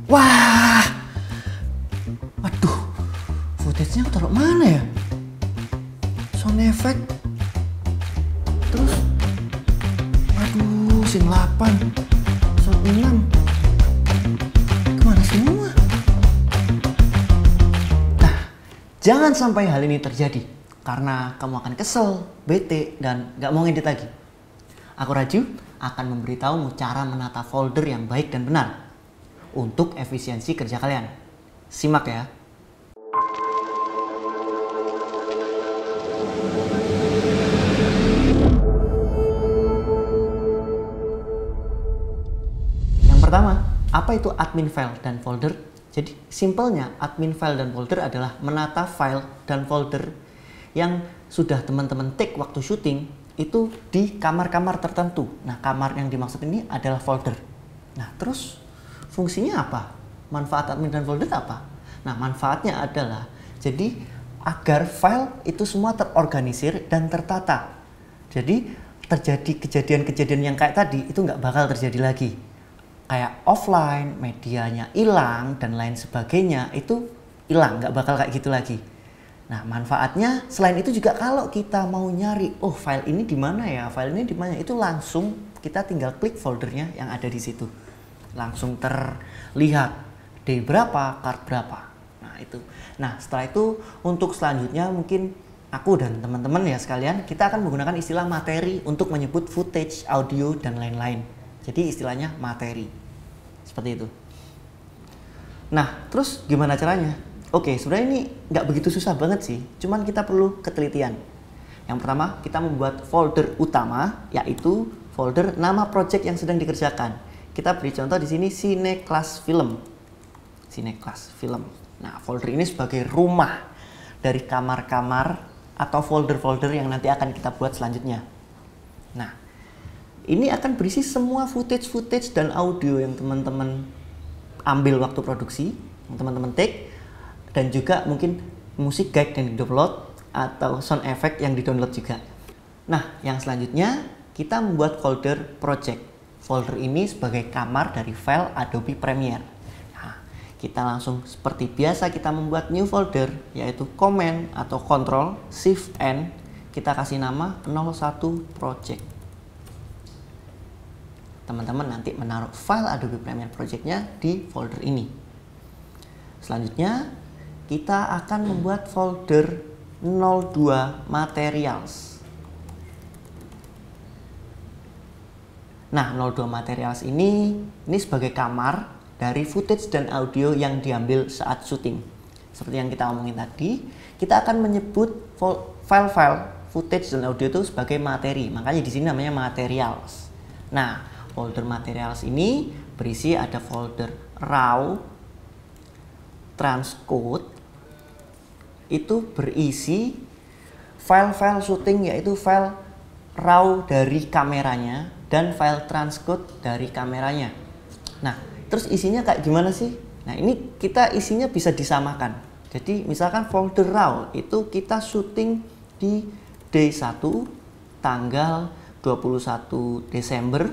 Wah, aduh, footage-nya aku taruh mana ya? Sound effect, terus, aduh, scene 8, sound 6, kemana semua? Nah, jangan sampai hal ini terjadi, karena kamu akan kesel, bete, dan gak mau ngedit lagi. Aku Raju akan memberitahumu cara menata folder yang baik dan benar untuk efisiensi kerja kalian. Simak ya. Yang pertama, apa itu admin file dan folder? Jadi simpelnya admin file dan folder adalah menata file dan folder yang sudah teman-teman take waktu syuting itu di kamar-kamar tertentu. Nah, kamar yang dimaksud ini adalah folder. Nah, terus fungsinya apa? Manfaat admin dan folder apa? Nah, manfaatnya adalah jadi agar file itu semua terorganisir dan tertata. Jadi terjadi kejadian-kejadian yang kayak tadi itu nggak bakal terjadi lagi. Kayak offline, medianya hilang dan lain sebagainya itu hilang, nggak bakal kayak gitu lagi. Nah, manfaatnya selain itu juga kalau kita mau nyari, oh file ini di mana ya, file ini di mana, itu langsung kita tinggal klik foldernya yang ada di situ. Langsung terlihat day berapa, card berapa. Nah, itu. Nah, setelah itu untuk selanjutnya mungkin aku dan teman-teman ya sekalian, kita akan menggunakan istilah materi untuk menyebut footage, audio dan lain-lain. Jadi istilahnya materi. Seperti itu. Nah, terus gimana caranya? Oke, sebenarnya ini nggak begitu susah banget sih, cuman kita perlu ketelitian. Yang pertama, kita membuat folder utama, yaitu folder nama project yang sedang dikerjakan. Kita beri contoh di sini Cineclass Film. Cineclass Film. Nah, folder ini sebagai rumah dari kamar-kamar atau folder-folder yang nanti akan kita buat selanjutnya. Nah, ini akan berisi semua footage dan audio yang teman-teman ambil waktu produksi, yang teman-teman take, dan juga mungkin musik guide yang di-download atau sound effect yang di-download juga. Nah, yang selanjutnya kita membuat folder project. Folder ini sebagai kamar dari file Adobe Premiere. Nah, kita langsung seperti biasa kita membuat new folder, yaitu Command atau Control Shift N. Kita kasih nama 01 project. Teman-teman nanti menaruh file Adobe Premiere project-nya di folder ini. Selanjutnya, kita akan membuat folder 02 materials. Nah, 02 materials ini sebagai kamar dari footage dan audio yang diambil saat syuting. Seperti yang kita omongin tadi, kita akan menyebut file-file footage dan audio itu sebagai materi. Makanya di sini namanya materials. Nah, folder materials ini berisi ada folder raw, transcode, itu berisi file-file syuting, yaitu file raw dari kameranya dan file transcode dari kameranya. Nah, terus isinya kayak gimana sih? Nah, ini kita isinya bisa disamakan. Jadi misalkan folder raw itu kita syuting di D1 tanggal 21 Desember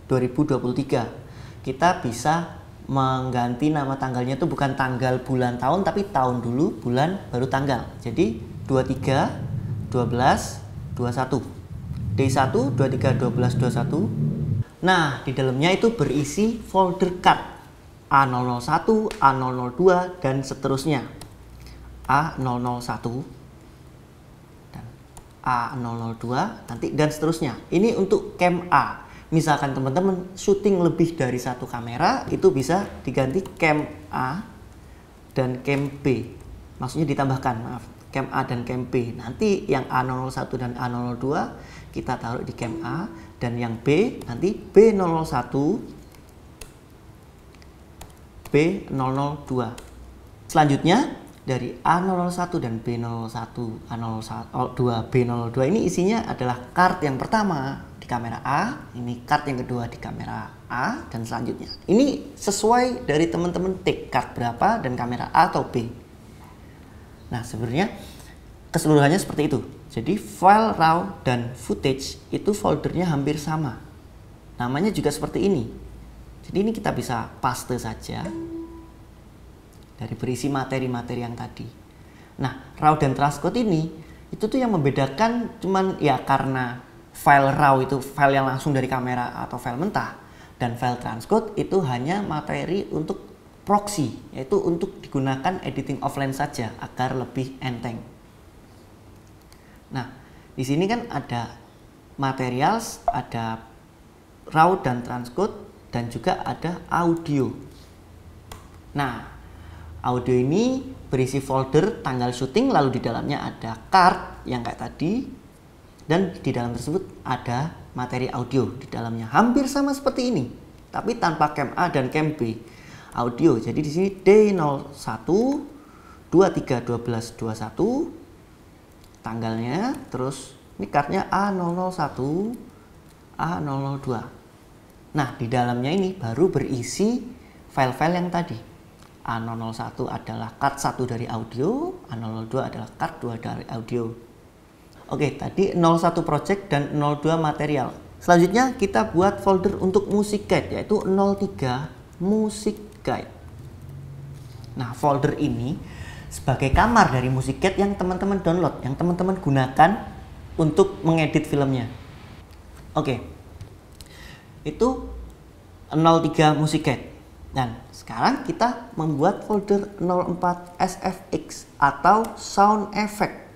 2023. Kita bisa mengganti nama tanggalnya itu bukan tanggal bulan tahun tapi tahun dulu, bulan baru tanggal. Jadi 23 12 21. D1 23 12 21. Nah, di dalamnya itu berisi folder card A001, A002 dan seterusnya. A001 dan A002 nanti dan seterusnya. Ini untuk cam A. Misalkan teman-teman syuting lebih dari satu kamera, itu bisa diganti cam A dan cam B. Maksudnya ditambahkan, maaf, cam A dan cam B. Nanti yang A001 dan A002 kita taruh di cam A, dan yang B nanti B001, B002. Selanjutnya dari A001 dan B001, A002, B002 ini isinya adalah card yang pertama di kamera A, ini card yang kedua di kamera A, dan selanjutnya. Ini sesuai dari teman-teman take card berapa dan kamera A atau B. Nah, sebenarnya keseluruhannya seperti itu. Jadi file raw dan footage itu foldernya hampir sama. Namanya juga seperti ini. Jadi ini kita bisa paste saja dari berisi materi-materi yang tadi. Nah, raw dan transcode ini itu tuh yang membedakan cuman ya karena file raw itu file yang langsung dari kamera atau file mentah, dan file transcode itu hanya materi untuk proxy, yaitu untuk digunakan editing offline saja agar lebih enteng. Nah, di sini kan ada materials, ada raw dan transcode, dan juga ada audio. Nah, audio ini berisi folder tanggal syuting, lalu di dalamnya ada card yang kayak tadi, dan di dalam tersebut ada materi audio di dalamnya. Hampir sama seperti ini, tapi tanpa cam A dan cam B. Audio. Jadi di sini D01 23/12/21 tanggalnya, terus ini cardnya A001, A002. Nah, di dalamnya ini baru berisi file-file yang tadi. A001 adalah card 1 dari audio, A002 adalah card 2 dari audio. Oke, tadi 01 project dan 02 material. Selanjutnya kita buat folder untuk music guide, yaitu 03 music guide. Nah, folder ini sebagai kamar dari music guide yang teman-teman download, yang teman-teman gunakan untuk mengedit filmnya. Oke, itu 03 music guide. Dan sekarang kita membuat folder 04 SFX atau sound effect.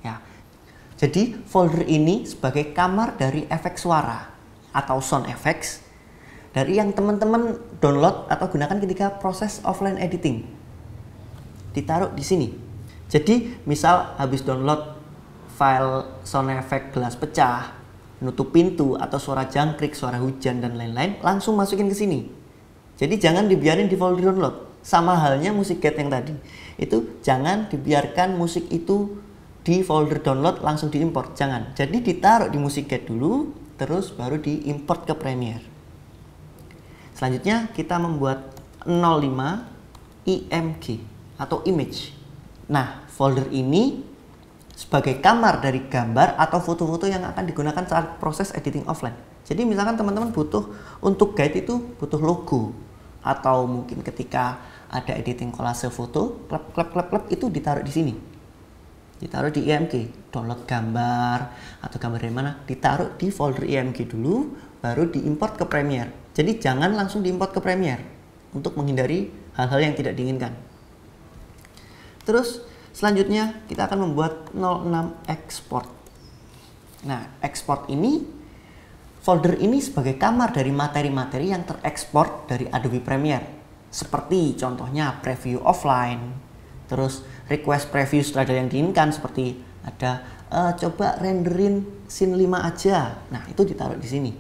Ya. Jadi folder ini sebagai kamar dari efek suara atau sound effects dari yang teman-teman download atau gunakan ketika proses offline editing. Ditaruh di sini. Jadi misal habis download file sound effect gelas pecah, nutup pintu, atau suara jangkrik, suara hujan, dan lain-lain, langsung masukin ke sini. Jadi jangan dibiarin di folder download. Sama halnya musik guide yang tadi. Itu jangan dibiarkan musik itu di folder download langsung diimport. Jangan. Jadi ditaruh di musik guide dulu, terus baru diimport ke Premiere. Selanjutnya kita membuat 05 IMG atau image. Nah, folder ini sebagai kamar dari gambar atau foto-foto yang akan digunakan saat proses editing offline. Jadi misalkan teman-teman butuh untuk guide itu butuh logo, atau mungkin ketika ada editing kolase foto, klep itu ditaruh di sini. Ditaruh di IMG, download gambar atau gambar dari mana, ditaruh di folder IMG dulu, baru diimport ke Premiere. Jadi jangan langsung diimport ke Premiere untuk menghindari hal-hal yang tidak diinginkan. Terus selanjutnya kita akan membuat 06 export. Nah, export ini, folder ini sebagai kamar dari materi-materi yang terekspor dari Adobe Premiere. Seperti contohnya preview offline, terus request preview setelah yang diinginkan, seperti ada coba renderin scene 5 aja. Nah, itu ditaruh di sini.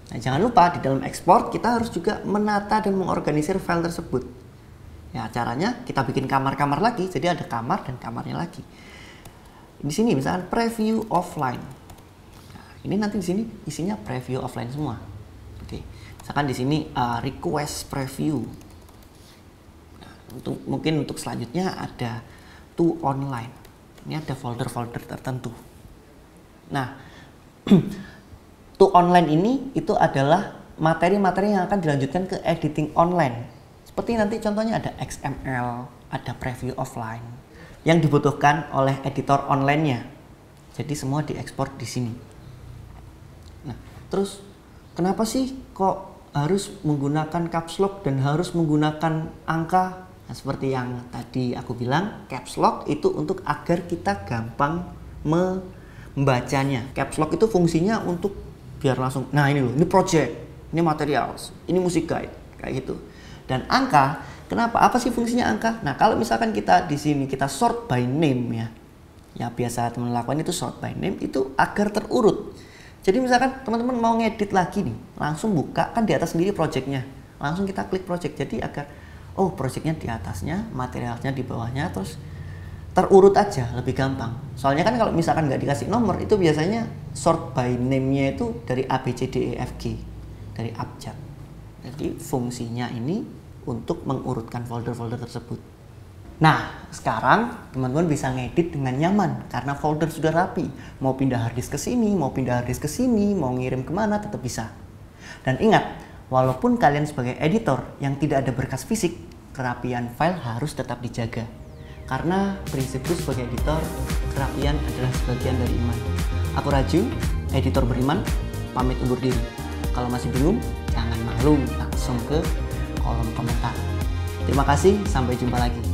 Nah, jangan lupa di dalam export kita harus juga menata dan mengorganisir file tersebut. Ya, caranya kita bikin kamar-kamar lagi, jadi ada kamar dan kamarnya lagi. Di sini misalkan preview offline. Nah, ini nanti di sini isinya preview offline semua. Oke. Misalkan di sini request preview. Nah, mungkin untuk selanjutnya ada to online. Ini ada folder-folder tertentu. Nah, to online ini itu adalah materi-materi yang akan dilanjutkan ke editing online. Seperti nanti contohnya ada XML, ada preview offline yang dibutuhkan oleh editor online-nya. Jadi semua diekspor di sini. Nah, terus kenapa sih kok harus menggunakan caps lock dan harus menggunakan angka? Nah, seperti yang tadi aku bilang, caps lock itu untuk agar kita gampang membacanya. Caps lock itu fungsinya untuk biar langsung, nah ini loh, ini project, ini materials, ini music guide, kayak gitu. Dan angka, kenapa? Apa sih fungsinya angka? Nah, kalau misalkan kita di sini kita sort by name ya. Ya biasa teman lakukan itu sort by name itu agar terurut. Jadi misalkan teman-teman mau ngedit lagi nih, langsung buka kan di atas sendiri projectnya. Langsung kita klik project. Jadi agar oh projectnya di atasnya, materialnya di bawahnya, terus terurut aja, lebih gampang. Soalnya kan kalau misalkan nggak dikasih nomor itu biasanya sort by name-nya itu dari A B C D E F G, dari abjad. Jadi fungsinya ini untuk mengurutkan folder-folder tersebut. Nah, sekarang teman-teman bisa ngedit dengan nyaman karena folder sudah rapi. Mau pindah harddisk ke sini, mau pindah harddisk ke sini, mau ngirim kemana tetap bisa. Dan ingat, Walaupun kalian sebagai editor yang tidak ada berkas fisik, kerapian file harus tetap dijaga. Karena prinsipku sebagai editor, kerapian adalah sebagian dari iman. Aku Raju, editor beriman, pamit undur diri. Kalau masih bingung, jangan malu, langsung ke kolom komentar. Terima kasih, sampai jumpa lagi.